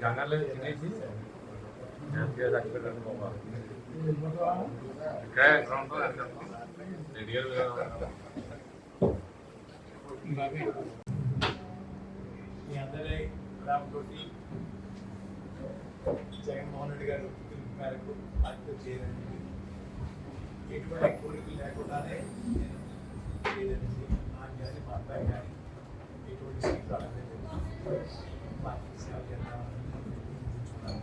కంగారులో తినేసి మీ అందరి రామతోటి జగన్మోహన్ రెడ్డి గారు పిలుపు మేరకు పార్టీలో చేరండి. ఎటువంటి కోరికలు లేకుండానే నేను లేదండి, నాకు కానీ మా అబ్బాయి కానీ ఎటువంటి సీట్లు అడగలేదు, పార్టీకి సేవ చేద్దామని చూస్తున్నాను.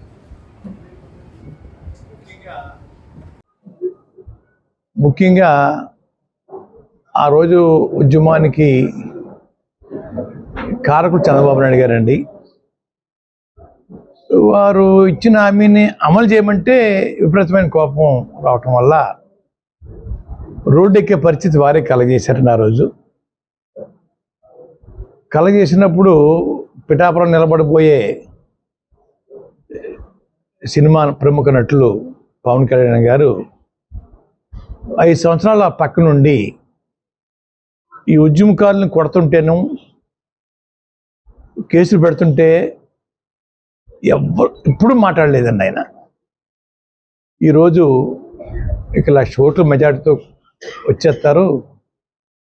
ముఖ్యంగా ఆ రోజు ఉద్యమానికి కారకుడు చంద్రబాబు నాయుడు గారండి. వారు ఇచ్చిన హామీని అమలు చేయమంటే విపరీతమైన కోపం రావటం వల్ల రోడ్డెక్కే పరిస్థితి వారే కలగజేశారండి. ఆ రోజు కలగజేసినప్పుడు పిఠాపురం నిలబడిపోయే సినిమా ప్రముఖ నటులు పవన్ కళ్యాణ్ గారు 5 సంవత్సరాల పక్క నుండి ఈ ఉద్యమకారులను కొడుతుంటేను, కేసులు పెడుతుంటే ఇప్పుడు మాట్లాడలేదండి ఆయన. ఈరోజు ఇక 1,00,000 ఓట్ల మెజార్టీతో వచ్చేస్తారు,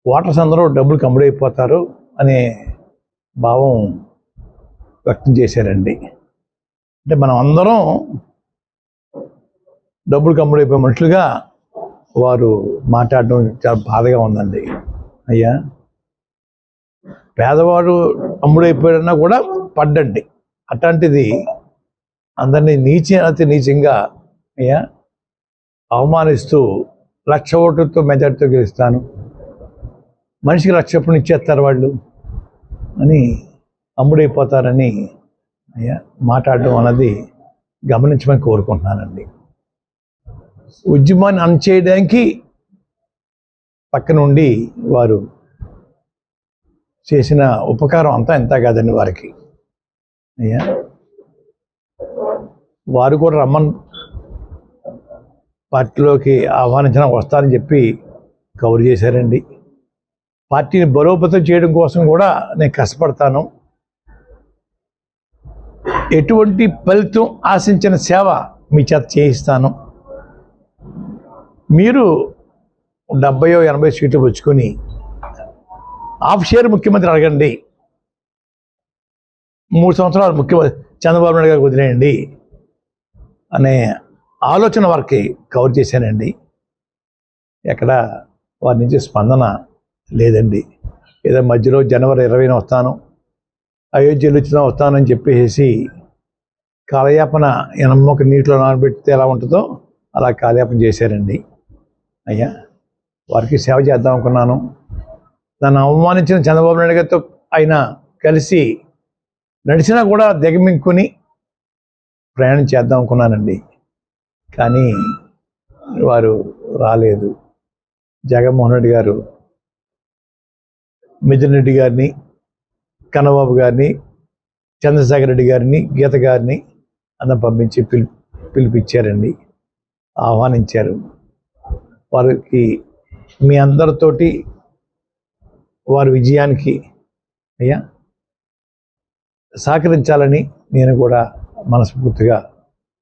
ఓటర్స్ అందరూ డబ్బులు కమ్ముడైపోతారు అనే భావం వ్యక్తం చేశారండి. అంటే మనం అందరం డబ్బులు కమ్ముడైపోయే మనుషులుగా వారు మాట్లాడడం చాలా బాధగా ఉందండి. అయ్యా, పేదవాడు అమ్ముడైపోయాడన్నా కూడా పడ్డండి. అట్లాంటిది అందరినీ అతి నీచంగా అయ్యా అవమానిస్తూ 1,00,000 ఓట్లతో మెజార్టీతో గెలుస్తాను, మనిషికి 1,00,000 ఎప్పుడు ఇచ్చేస్తారు వాళ్ళు అని, అమ్ముడైపోతారని అయ్యా మాట్లాడడం అన్నది గమనించమని కోరుకుంటున్నానండి. ఉద్యమాన్ని అణచేయడానికి పక్క నుండి వారు చేసిన ఉపకారం అంతా ఎంత కాదండి వారికి. అయ్యా, వారు కూడా రమ్మని పార్టీలోకి ఆహ్వానించిన వస్తారని చెప్పి కవర్ చేశారండి. పార్టీని బలోపేతం చేయడం కోసం కూడా నేను కష్టపడతాను, ఎటువంటి ఫలితం ఆశించిన సేవ మీ చేత చేయిస్తాను, మీరు 70-80 సీట్లు పుచ్చుకొని హాఫ్ షేర్ ముఖ్యమంత్రి అడగండి, 3 సంవత్సరాలు ముఖ్యమంత్రి చంద్రబాబు నాయుడు గారికి వదిలేయండి అనే ఆలోచన వారికి కవర్ చేశానండి. ఎక్కడ వారి నుంచి స్పందన లేదండి. ఏదో మధ్యలో జనవరి 20న వస్తాను, అయోధ్యలో వస్తానని చెప్పేసి కాలయాపన ఎనమ్మక నీటిలో నానబెడితే ఎలా ఉంటుందో అలా కాలయాపన చేశారండి. అయ్యా, వారికి సేవ చేద్దాం అనుకున్నాను. నన్ను అవమానించిన చంద్రబాబు నాయుడు గారితో ఆయన కలిసి నడిచినా కూడా దిగమింగుకొని ప్రయాణం చేద్దాం అనుకున్నానండి. కానీ వారు రాలేదు. జగన్మోహన్ రెడ్డి గారు మిథున్ రెడ్డి గారిని, కన్నబాబు గారిని, చంద్రశేఖర్ రెడ్డి గారిని, గీత గారిని అందరం పంపించి పిలిపించారండి, ఆహ్వానించారు. వారికి మీ అందరితోటి వారి విజయానికి అయ్యా సహకరించాలని నేను కూడా మనస్ఫూర్తిగా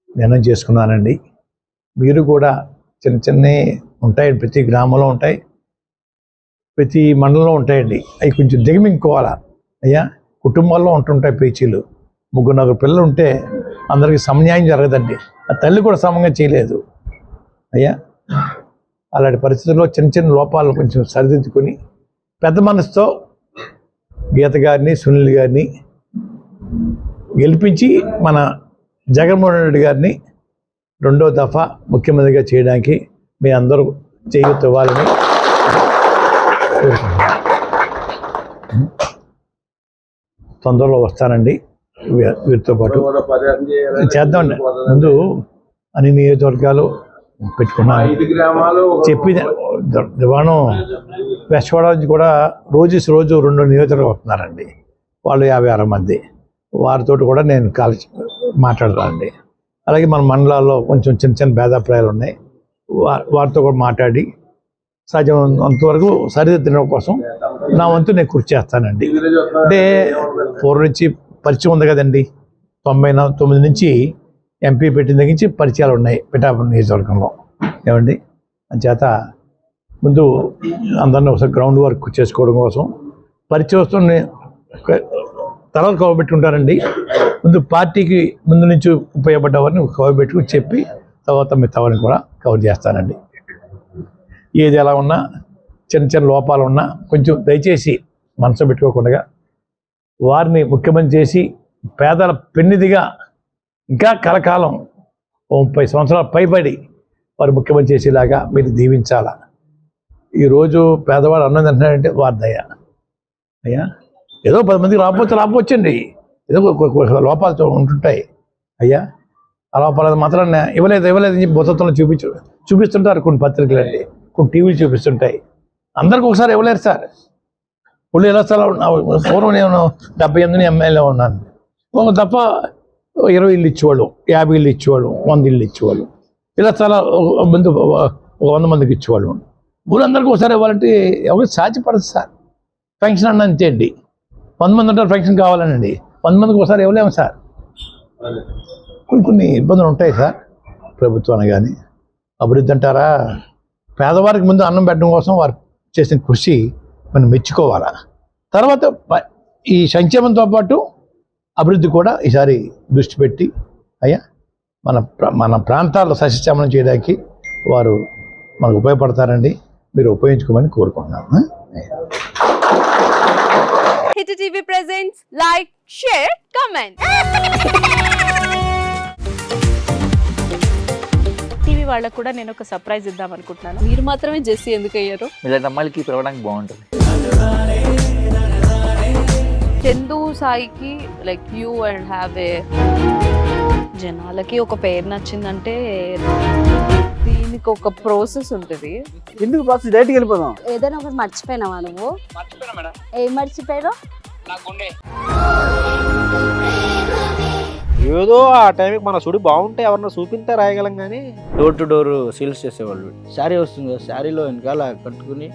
నిర్ణయం చేసుకున్నానండి. మీరు కూడా చిన్న ఉంటాయండి, ప్రతి గ్రామంలో ఉంటాయి, ప్రతి మండలంలో ఉంటాయండి. అవి కొంచెం దిగమింగుకోవాలా అయ్యా. కుటుంబాల్లో ఉంటుంటాయి పేచీలు. 3-4 పిల్లలు ఉంటే అందరికీ సమన్యాయం జరగదండి. ఆ తల్లి కూడా సమంగా చేయలేదు అయ్యా. అలాంటి పరిస్థితుల్లో చిన్న చిన్న లోపాలను కొంచెం సరిదిద్దుకొని పెద్ద మనసుతో గీత గారిని, సునీల్ గారిని గెలిపించి మన జగన్మోహన్ రెడ్డి గారిని 2వ దఫా ముఖ్యమంత్రిగా చేయడానికి మీ అందరూ చేయొత్తివ్వాలని కోరుకుంటున్నాను. తొందరలో వస్తానండి వీరితో పాటు చేద్దామండి. ముందు అన్ని నియోజకవర్గాలు పెట్టుకున్నాను చెప్పి దివాణం వెస్ట్ గోదావరి నుంచి కూడా రోజు 2 నియోజకవర్గాలు వస్తున్నారండి. వాళ్ళు 50-60 మంది. వారితో కూడా నేను మాట్లాడతానండి. అలాగే మన మండలాల్లో కొంచెం చిన్న చిన్న భేదాభిప్రాయాలు ఉన్నాయి, వారితో కూడా మాట్లాడి సాధ్యం అంతవరకు సరిదిద్దడం కోసం నా వంతు నేను కృషి చేస్తానండి. అంటే పూర్వం నుంచి పరిచయం ఉంది కదండి. 99 నుంచి ఎంపీ పెట్టిన దగ్గర నుంచి పరిచయాలు ఉన్నాయి పిఠాపురం నియోజకవర్గంలో ఏమండి. అంచేత ముందు అందరినీ ఒకసారి గ్రౌండ్ వర్క్ చేసుకోవడం కోసం పరిచయస్తుని తర్వాత కవర్ పెట్టుకుంటారండి. ముందు పార్టీకి ముందు నుంచి ఉపయోగపడ్డవారిని కవర్ పెట్టుకుని చెప్పి తర్వాత మిగతావారిని కూడా కవర్ చేస్తానండి. ఏది ఎలా ఉన్నా చిన్న చిన్న లోపాలు ఉన్నా కొంచెం దయచేసి మనసు పెట్టుకోకుండా వారిని ముఖ్యమంత్రి చేసి పేదల పెన్నిదిగా ఇంకా కలకాలం 30 సంవత్సరాలు పైబడి వారు ముఖ్యమంత్రి చేసేలాగా మీరు దీవించాలా. ఈరోజు పేదవాడు అన్నం తింటున్నాడంటే వారి దయ అయ్యా. ఏదో 10 మందికి రాకపోవచ్చండి, ఏదో లోపాలతో ఉంటుంటాయి అయ్యా. ఆ లోపాలు మాత్రం ఇవ్వలేదు అని చెప్పి బొత్తలో చూపిస్తుంటారు కొన్ని పత్రికలు అండి, కొన్ని టీవీలు చూపిస్తుంటాయి. అందరికి ఒకసారి ఇవ్వలేరు సార్. ఇప్పుడు ఎలా పూర్వం నేను 78 ఎమ్మెల్యే ఉన్నాను. ఒక తప్ప 20 ఇళ్ళు ఇచ్చేవాళ్ళు, 50 ఇళ్ళు ఇచ్చేవాళ్ళు, 100 ఇళ్ళు ఇచ్చేవాళ్ళు. ఇలా చాలా మంది 100 మందికి ఇచ్చేవాళ్ళు. ఊరందరికీ ఒకసారి ఇవ్వాలంటే ఎవరికి సాధ్యపడదు సార్. ఫంక్షన్ అన్న అంతే అండి, 100 మంది ఉంటారు, ఫంక్షన్ కావాలనండి 100 మందికి ఒకసారి ఇవ్వలేము సార్. కొన్ని ఇబ్బందులు ఉంటాయి సార్ ప్రభుత్వాన్ని. కానీ అభివృద్ధి అంటారా, పేదవారికి ముందు అన్నం పెట్టడం కోసం వారు చేసిన కృషి మనం మెచ్చుకోవాలా. తర్వాత ఈ సంక్షేమంతో పాటు అభివృద్ధి కూడా ఈసారి దృష్టి పెట్టి అయ్యా మన ప్రాంతాల్లో సస్యశ్యామలం చేయడానికి వారు మనకు ఉపయోగపడతారండి. మీరు ఉపయోగించుకోమని కోరుకుంటున్నాను. Hit TV presents like, share, comment. TV వాళ్ళకు కూడా నేను ఒక సర్ప్రైజ్ ఇద్దాం అనుకుంటున్నాను. మీరు మాత్రమే జెస్సీ ఎందుకు అయ్యారు? ఇలాంటి అమ్మాయిలకి పిలవడానికి బాగుంటుంది. చందు సాయికి like you and have a జనాలకి ఒక పేరు నచ్చిందంటే దీనికి ఒక ప్రాసెస్ ఉంటుంది. ఎందుకు ప్రాసెస్ డైరెక్ట్గా వెళ్ళిపోదాం. ఏదైనా ఒకటి మర్చిపోయినావా నువ్వు? ఏం మర్చిపోయావు? ఏదో ఆ టైంకి మన సుడి బాగుంటే ఎవరన్నా చూపిస్తే రాయగలం. కానీ డోర్ టు డోర్ సేల్స్ చేసేవాళ్ళు. శారీ వస్తుంది, శారీలో వెనకాల కట్టుకుని